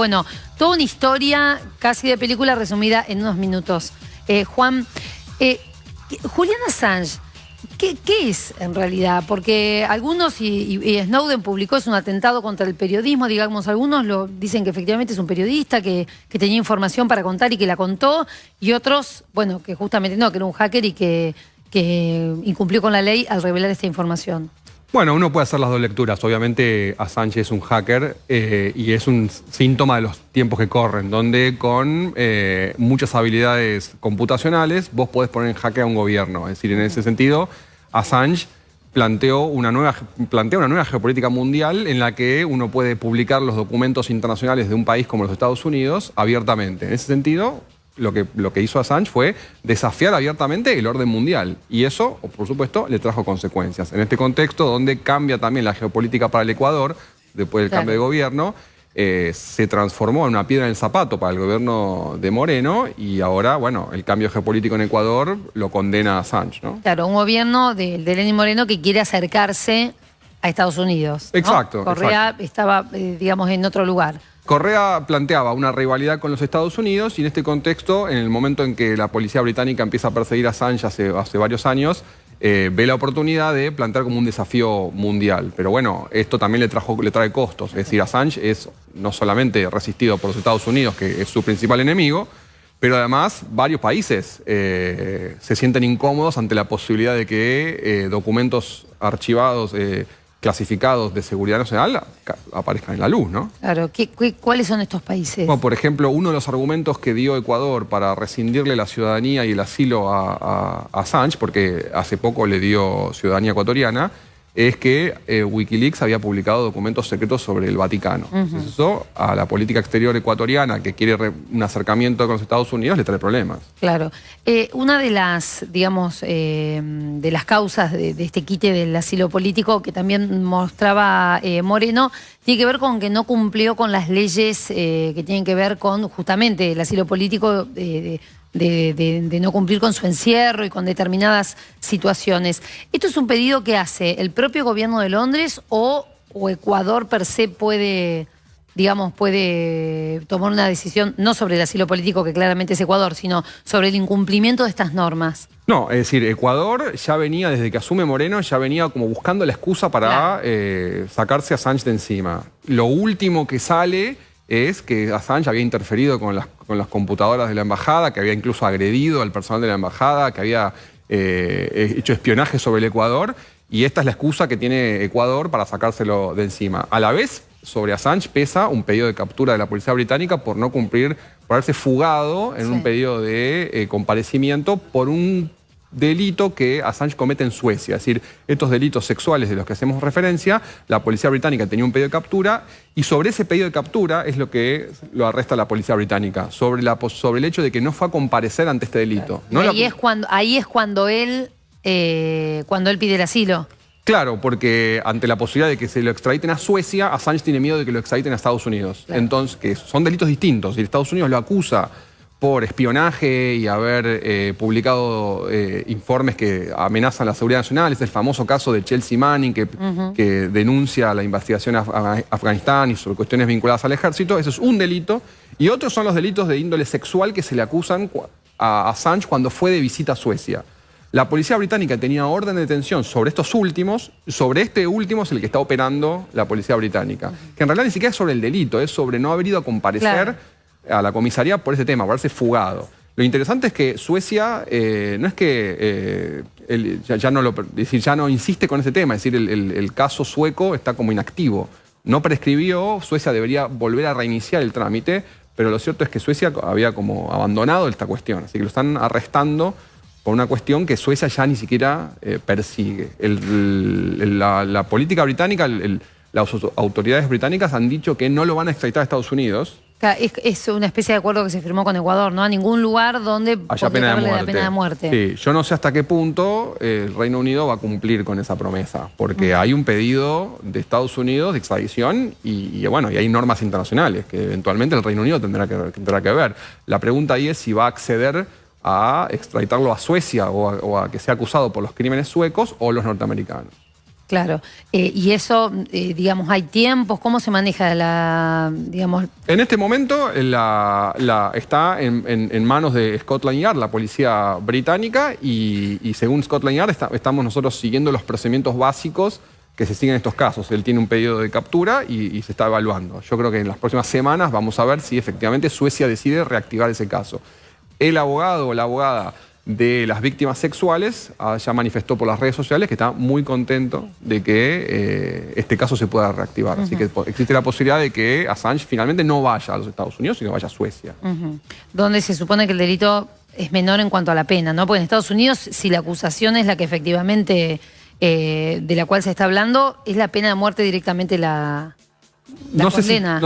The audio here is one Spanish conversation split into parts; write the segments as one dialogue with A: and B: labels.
A: Bueno, toda una historia casi de película resumida en unos minutos. Juan, Julian Assange, ¿qué es en realidad? Porque algunos, y Snowden publicó, es un atentado contra el periodismo, digamos, algunos lo dicen que efectivamente es un periodista que tenía información para contar y que la contó, y otros, bueno, que justamente no, que era un hacker y que incumplió con la ley al revelar esta información.
B: Bueno, uno puede hacer las dos lecturas. Obviamente Assange es un hacker y es un síntoma de los tiempos que corren, donde con muchas habilidades computacionales vos podés poner en jaque a un gobierno. Es decir, en ese sentido, Assange plantea una nueva geopolítica mundial en la que uno puede publicar los documentos internacionales de un país como los Estados Unidos abiertamente. En ese sentido, lo que hizo Assange fue desafiar abiertamente el orden mundial. Y eso, por supuesto, le trajo consecuencias. En este contexto, donde cambia también la geopolítica para el Ecuador, después del cambio de gobierno, se transformó en una piedra en el zapato para el gobierno de Moreno y ahora, bueno, el cambio geopolítico en Ecuador lo condena a Assange, ¿no? Claro,
A: un gobierno de Lenín Moreno que quiere acercarse a Estados Unidos, ¿no?
B: Exacto.
A: Correa estaba, digamos, en otro lugar.
B: Correa planteaba una rivalidad con los Estados Unidos y en este contexto, en el momento en que la policía británica empieza a perseguir a Assange hace varios años, ve la oportunidad de plantear como un desafío mundial. Pero bueno, esto también le trae costos. Es decir, Assange es no solamente resistido por los Estados Unidos, que es su principal enemigo, pero además varios países se sienten incómodos ante la posibilidad de que documentos archivados, clasificados de seguridad nacional aparezcan en la luz, ¿no?
A: Claro, ¿cuáles son estos países?
B: Bueno, por ejemplo, uno de los argumentos que dio Ecuador para rescindirle la ciudadanía y el asilo a Assange, porque hace poco le dio ciudadanía ecuatoriana, es que Wikileaks había publicado documentos secretos sobre el Vaticano. Entonces eso a la política exterior ecuatoriana, que quiere un acercamiento con los Estados Unidos, le trae problemas.
A: Claro. Una de las, digamos, de las causas de este quite del asilo político que también mostraba Moreno, tiene que ver con que no cumplió con las leyes que tienen que ver con justamente el asilo político, de no cumplir con su encierro y con determinadas situaciones. ¿Esto es un pedido que hace el propio gobierno de Londres o Ecuador per se puede, digamos, puede tomar una decisión no sobre el asilo político, que claramente es Ecuador, sino sobre el incumplimiento de estas normas?
B: No, es decir, Ecuador ya venía, desde que asume Moreno, ya venía como buscando la excusa para sacarse a Assange de encima. Lo último que sale es que Assange había interferido con las computadoras de la embajada, que había incluso agredido al personal de la embajada, que había hecho espionaje sobre el Ecuador, y esta es la excusa que tiene Ecuador para sacárselo de encima. A la vez, sobre Assange pesa un pedido de captura de la policía británica por no cumplir, por haberse fugado en un pedido de comparecimiento por un delito que Assange comete en Suecia. Es decir, estos delitos sexuales de los que hacemos referencia, la policía británica tenía un pedido de captura y sobre ese pedido de captura es lo que lo arresta la policía británica, sobre el hecho de que no fue a comparecer ante este delito. ¿No?
A: Ahí es cuando él pide el asilo.
B: Claro, porque ante la posibilidad de que se lo extraditen a Suecia, Assange tiene miedo de que lo extraditen a Estados Unidos. Claro. Entonces, que son delitos distintos. Y Estados Unidos lo acusa por espionaje y haber publicado informes que amenazan la seguridad nacional. Es el famoso caso de Chelsea Manning, que denuncia la investigación a Afganistán y sobre cuestiones vinculadas al ejército. Eso es un delito. Y otros son los delitos de índole sexual que se le acusan a Assange cuando fue de visita a Suecia. La policía británica tenía orden de detención sobre estos últimos, sobre este último es el que está operando la policía británica. Que en realidad ni siquiera es sobre el delito, es sobre no haber ido a comparecer a la comisaría por ese tema, por haberse fugado. Lo interesante es que Suecia no es que ya no insiste con ese tema, es decir, el caso sueco está como inactivo. No prescribió, Suecia debería volver a reiniciar el trámite, pero lo cierto es que Suecia había como abandonado esta cuestión, así que lo están arrestando por una cuestión que Suecia ya ni siquiera persigue. La política británica, las autoridades británicas han dicho que no lo van a extraditar a Estados Unidos.
A: Es una especie de acuerdo que se firmó con Ecuador, ¿no? A ningún lugar donde
B: haya pena de muerte. Sí, yo no sé hasta qué punto el Reino Unido va a cumplir con esa promesa, porque hay un pedido de Estados Unidos de extradición y bueno, y hay normas internacionales que eventualmente el Reino Unido tendrá que ver. La pregunta ahí es si va a acceder a extraditarlo a Suecia o a que sea acusado por los crímenes suecos o los norteamericanos.
A: Claro. Y eso, digamos, hay tiempos, ¿cómo se maneja digamos?
B: En este momento está en manos de Scotland Yard, la policía británica, y según Scotland Yard estamos nosotros siguiendo los procedimientos básicos que se siguen en estos casos. Él tiene un pedido de captura y se está evaluando. Yo creo que en las próximas semanas vamos a ver si efectivamente Suecia decide reactivar ese caso. El abogado o la abogada de las víctimas sexuales ya manifestó por las redes sociales que está muy contento de que este caso se pueda reactivar. Así que existe la posibilidad de que Assange finalmente no vaya a los Estados Unidos, sino vaya a Suecia.
A: Donde se supone que el delito es menor en cuanto a la pena, ¿no? Porque en Estados Unidos, si la acusación es la que efectivamente de la cual se está hablando, es la pena de muerte directamente la condena.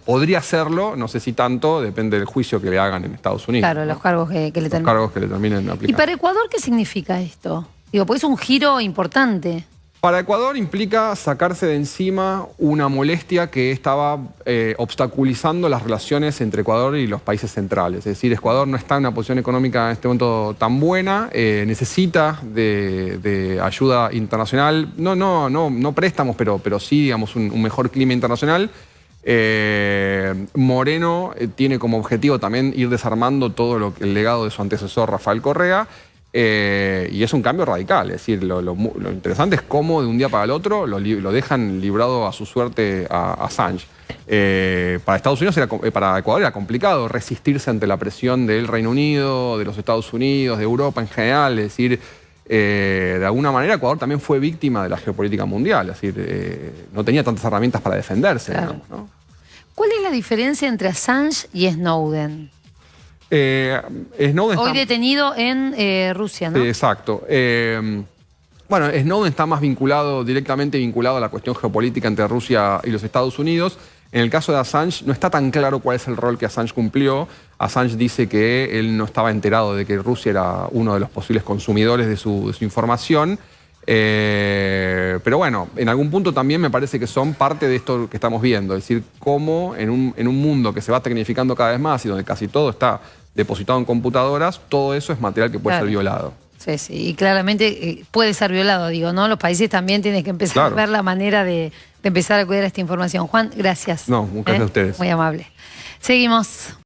B: Podría serlo, no sé si tanto, depende del juicio que le hagan en Estados Unidos.
A: Claro, ¿no? Los cargos que le terminen.
B: Los cargos que le terminen aplicando.
A: ¿Y para Ecuador qué significa esto? Digo, pues es un giro importante.
B: Para Ecuador implica sacarse de encima una molestia que estaba obstaculizando las relaciones entre Ecuador y los países centrales. Es decir, Ecuador no está en una posición económica en este momento tan buena, necesita de ayuda internacional, no préstamos, pero sí, digamos, un mejor clima internacional. Moreno tiene como objetivo también ir desarmando todo el legado de su antecesor Rafael Correa. Y es un cambio radical, es decir, lo interesante es cómo de un día para el otro lo dejan librado a su suerte a Assange. Para Estados Unidos, para Ecuador era complicado resistirse ante la presión del Reino Unido, de los Estados Unidos, de Europa en general, es decir, de alguna manera Ecuador también fue víctima de la geopolítica mundial, es decir, no tenía tantas herramientas para defenderse.
A: Claro.
B: Digamos, ¿no?
A: ¿Cuál es la diferencia entre Assange y Snowden?
B: Snowden
A: hoy detenido en Rusia, ¿no?
B: Exacto. Bueno, Snowden está más directamente vinculado a la cuestión geopolítica entre Rusia y los Estados Unidos. En el caso de Assange no está tan claro cuál es el rol que Assange cumplió. Assange dice que él no estaba enterado de que Rusia era uno de los posibles consumidores de su información. Pero bueno, en algún punto también me parece que son parte de esto que estamos viendo. Es decir, cómo en un mundo que se va tecnificando cada vez más y donde casi todo está depositado en computadoras, todo eso es material que puede ser violado.
A: Sí, sí, y claramente puede ser violado, digo, ¿no? Los países también tienen que empezar a ver la manera de empezar a cuidar esta información. Juan, gracias.
B: No, muchas gracias a ustedes.
A: Muy amable. Seguimos.